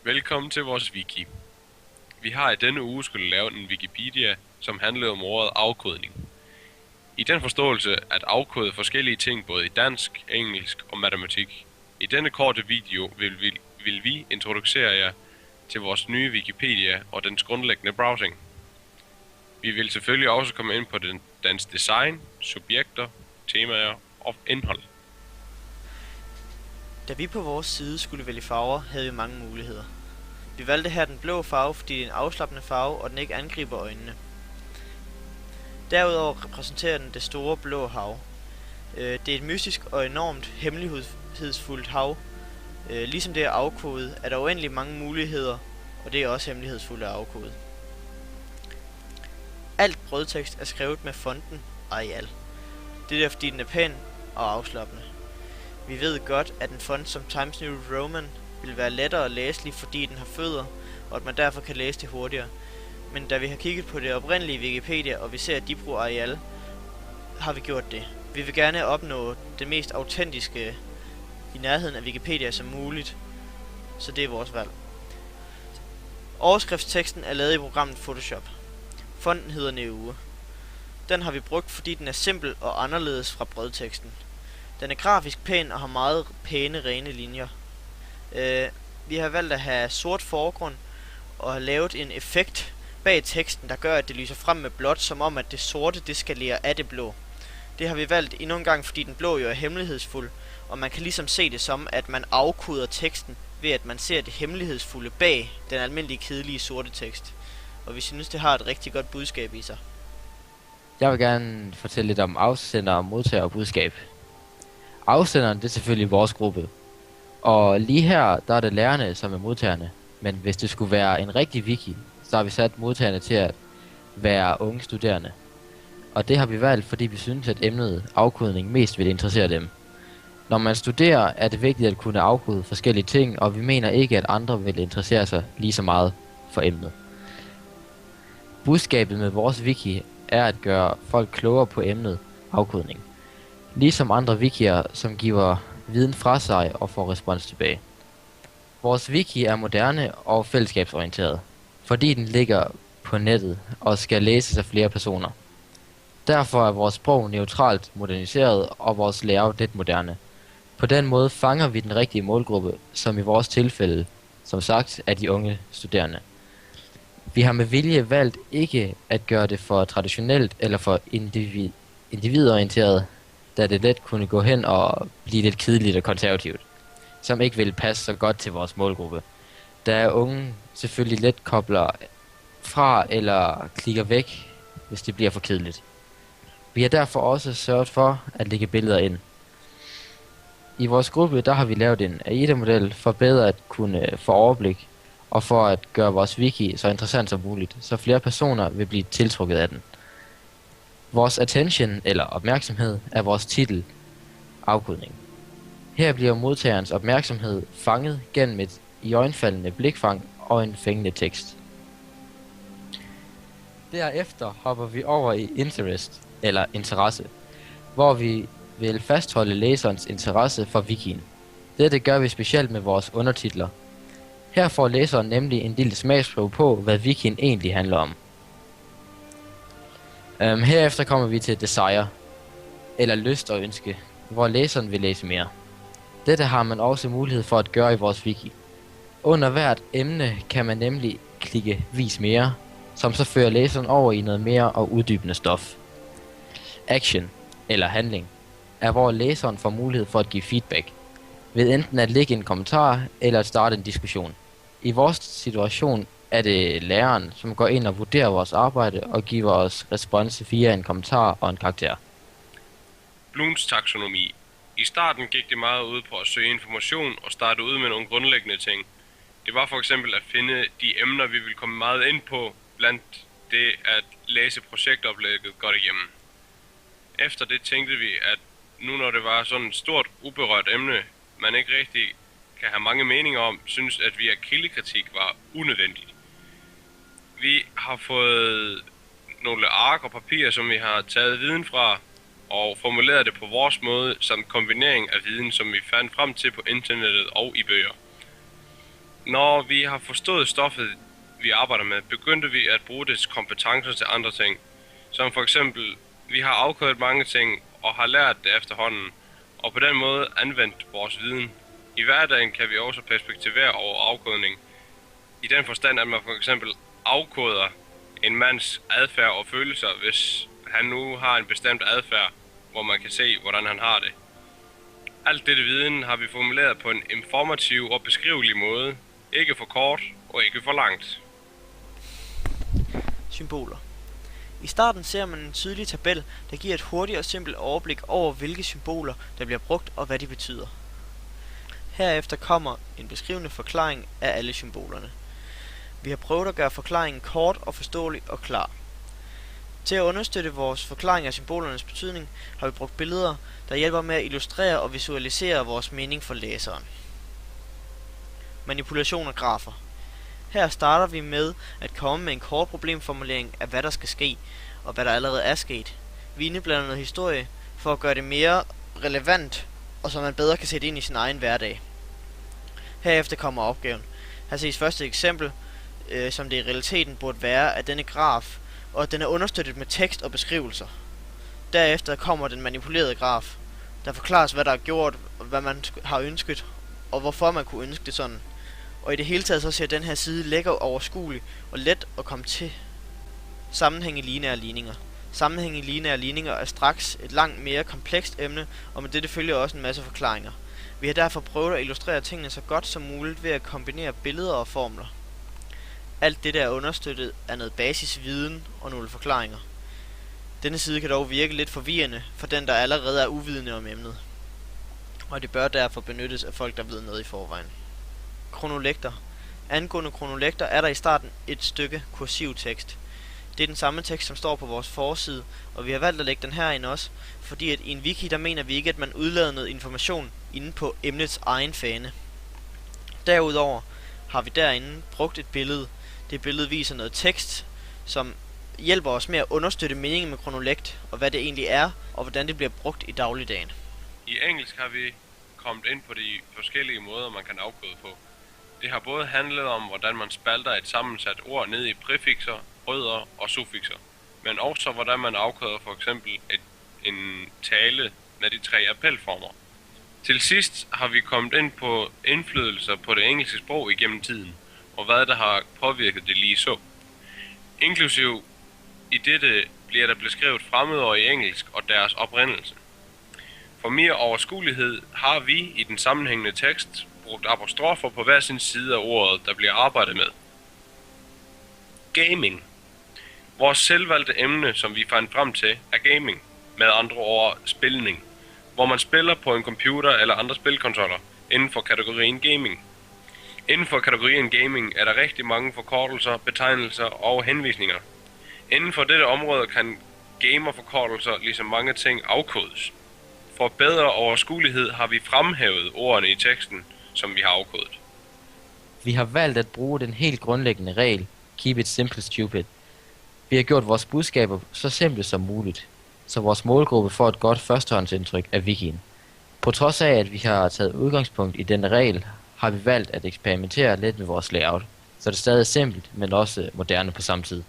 Velkommen til vores wiki. Vi har i denne uge skulle lave en Wikipedia, som handlede om ordet afkodning. I den forståelse at afkode forskellige ting både i dansk, engelsk og matematik. I denne korte video vil vi introducere jer til vores nye Wikipedia og dens grundlæggende browsing. Vi vil selvfølgelig også komme ind på dens design, subjekter, temaer og indhold. Da vi på vores side skulle vælge farver, havde vi mange muligheder. Vi valgte her den blå farve, fordi det er en afslappende farve, og den ikke angriber øjnene. Derudover repræsenterer den det store blå hav. Det er et mystisk og enormt hemmelighedsfuldt hav. Ligesom det er afkodet, er der uendelig mange muligheder, og det er også hemmelighedsfuldt at afkode. Alt brødtekst er skrevet med fonten Arial. Det er fordi den er pæn og afslappende. Vi ved godt, at en font som Times New Roman vil være lettere læselig, fordi den har fødder, og at man derfor kan læse det hurtigere. Men da vi har kigget på det oprindelige Wikipedia, og vi ser, at de bruger Arial, har vi gjort det. Vi vil gerne opnå det mest autentiske i nærheden af Wikipedia som muligt, så det er vores valg. Overskriftsteksten er lavet i programmet Photoshop. Fonten hedder Neue. Den har vi brugt, fordi den er simpel og anderledes fra brødteksten. Den er grafisk pæn og har meget pæne, rene linjer. Vi har valgt at have sort forgrund og har lavet en effekt bag teksten, der gør, at det lyser frem med blåt, som om at det sorte det skalerer af det blå. Det har vi valgt endnu en gang, fordi den blå jo er hemmelighedsfuld, og man kan ligesom se det som, at man afkoder teksten ved, at man ser det hemmelighedsfulde bag den almindelige, kedelige sorte tekst. Og vi synes, det har et rigtig godt budskab i sig. Jeg vil gerne fortælle lidt om afsender, modtager og budskab. Afsenderen, det er selvfølgelig vores gruppe. Og lige her, der er det lærerne, som er modtagerne. Men hvis det skulle være en rigtig wiki, så har vi sat modtagerne til at være unge studerende. Og det har vi valgt, fordi vi synes, at emnet afkodning mest vil interessere dem. Når man studerer, er det vigtigt at kunne afkode forskellige ting, og vi mener ikke, at andre vil interessere sig lige så meget for emnet. Budskabet med vores wiki er at gøre folk klogere på emnet afkodning. Ligesom andre wikier, som giver viden fra sig og får respons tilbage. Vores wiki er moderne og fællesskabsorienteret, fordi den ligger på nettet og skal læses af flere personer. Derfor er vores sprog neutralt moderniseret og vores layout lidt moderne. På den måde fanger vi den rigtige målgruppe, som i vores tilfælde, som sagt, er de unge studerende. Vi har med vilje valgt ikke at gøre det for traditionelt eller for individorienteret, da det let kunne gå hen og blive lidt kedeligt og konservativt, som ikke vil passe så godt til vores målgruppe, da unge selvfølgelig let kobler fra eller klikker væk, hvis det bliver for kedeligt. Vi har derfor også sørget for at lægge billeder ind. I vores gruppe der har vi lavet en AIDA-model for bedre at kunne få overblik, og for at gøre vores wiki så interessant som muligt, så flere personer vil blive tiltrukket af den. Vores attention, eller opmærksomhed, er vores titel, afkodning. Her bliver modtagerens opmærksomhed fanget gennem et iøjnefaldende blikfang og en fængende tekst. Derefter hopper vi over i interest, eller interesse, hvor vi vil fastholde læserens interesse for wikien. Dette gør vi specielt med vores undertitler. Her får læseren nemlig en lille smagsprøve på, hvad wikien egentlig handler om. Herefter kommer vi til desire, eller lyst og ønske, hvor læseren vil læse mere. Dette har man også mulighed for at gøre i vores wiki. Under hvert emne kan man nemlig klikke vis mere, som så fører læseren over i noget mere og uddybende stof. Action, eller handling, er hvor læseren får mulighed for at give feedback, ved enten at lægge en kommentar eller at starte en diskussion. I vores situation er det læreren, som går ind og vurderer vores arbejde og giver os respons via en kommentar og en karakter. Blooms taksonomi. I starten gik det meget ud på at søge information og starte ud med nogle grundlæggende ting. Det var for eksempel at finde de emner, vi vil komme meget ind på, blandt det at læse projektoplægget godt igennem. Efter det tænkte vi, at nu når det var sådan et stort, uberørt emne, man ikke rigtig kan have mange meninger om, synes at vi at kildekritik var unødvendigt. Vi har fået nogle ark og papir, som vi har taget viden fra, og formuleret det på vores måde, samt kombinering af viden, som vi fandt frem til på internettet og i bøger. Når vi har forstået stoffet, vi arbejder med, begyndte vi at bruge dets kompetencer til andre ting. Som for eksempel, vi har afkodet mange ting og har lært det efterhånden, og på den måde anvendt vores viden. I hverdagen kan vi også perspektivere over afkodning, i den forstand, at man for eksempel afkoder en mands adfærd og følelser, hvis han nu har en bestemt adfærd, hvor man kan se, hvordan han har det. Alt dette viden har vi formuleret på en informativ og beskrivelig måde, ikke for kort og ikke for langt. Symboler. I starten ser man en tydelig tabel, der giver et hurtigt og simpelt overblik over, hvilke symboler, der bliver brugt og hvad de betyder. Herefter kommer en beskrivende forklaring af alle symbolerne. Vi har prøvet at gøre forklaringen kort og forståelig og klar. Til at understøtte vores forklaring af symbolernes betydning, har vi brugt billeder, der hjælper med at illustrere og visualisere vores mening for læseren. Manipulation af grafer. Her starter vi med at komme med en kort problemformulering af hvad der skal ske, og hvad der allerede er sket. Vi indblander noget historie for at gøre det mere relevant, og så man bedre kan sætte ind i sin egen hverdag. Herefter kommer opgaven. Her ses første eksempel, som det i realiteten burde være af denne graf, og at den er understøttet med tekst og beskrivelser. Derefter kommer den manipulerede graf. Der forklares, hvad der er gjort, og hvad man har ønsket, og hvorfor man kunne ønske det sådan. Og i det hele taget så ser den her side lækker, overskuelig og let at komme til. Sammenhæng i lineære ligninger. Sammenhæng i lineære ligninger er straks et langt mere komplekst emne, og med dette følger også en masse forklaringer. Vi har derfor prøvet at illustrere tingene så godt som muligt ved at kombinere billeder og formler. Alt dette er understøttet af noget basisviden og nogle forklaringer. Denne side kan dog virke lidt forvirrende for den, der allerede er uvidende om emnet. Og det bør derfor benyttes af folk, der ved noget i forvejen. Kronolekter. Angående kronolekter er der i starten et stykke kursiv tekst. Det er den samme tekst, som står på vores forside, og vi har valgt at lægge den her ind også, fordi at i en wiki, der mener vi ikke, at man udlader noget information inde på emnets egen fane. Derudover har vi derinde brugt et billede. Det billede viser noget tekst, som hjælper os med at understøtte meningen med kronolekt, og hvad det egentlig er, og hvordan det bliver brugt i dagligdagen. I engelsk har vi kommet ind på de forskellige måder, man kan afkode på. Det har både handlet om, hvordan man spalter et sammensat ord ned i præfikser, rødder og suffixer, men også hvordan man afkoder for eksempel en tale med de 3 appelformer. Til sidst har vi kommet ind på indflydelser på det engelske sprog igennem tiden, og hvad der har påvirket det lige så. Inklusiv i dette bliver der beskrevet fremmedord i engelsk og deres oprindelse. For mere overskuelighed har vi i den sammenhængende tekst brugt apostrofer på hver sin side af ordet, der bliver arbejdet med. Gaming. Vores selvvalgte emne, som vi fandt frem til, er gaming. Med andre ord spilning, hvor man spiller på en computer eller andre spilkonsoller inden for kategorien gaming. Inden for kategorien gaming er der rigtig mange forkortelser, betegnelser og henvisninger. Inden for dette område kan gamerforkortelser ligesom mange ting afkodes. For bedre overskuelighed har vi fremhævet ordene i teksten, som vi har afkodet. Vi har valgt at bruge den helt grundlæggende regel, keep it simple stupid. Vi har gjort vores budskaber så simple som muligt, så vores målgruppe får et godt førstehåndsindtryk af wikien. På trods af, at vi har taget udgangspunkt i denne regel, har vi valgt at eksperimentere lidt med vores layout, så det stadig er simpelt, men også moderne på samme tid.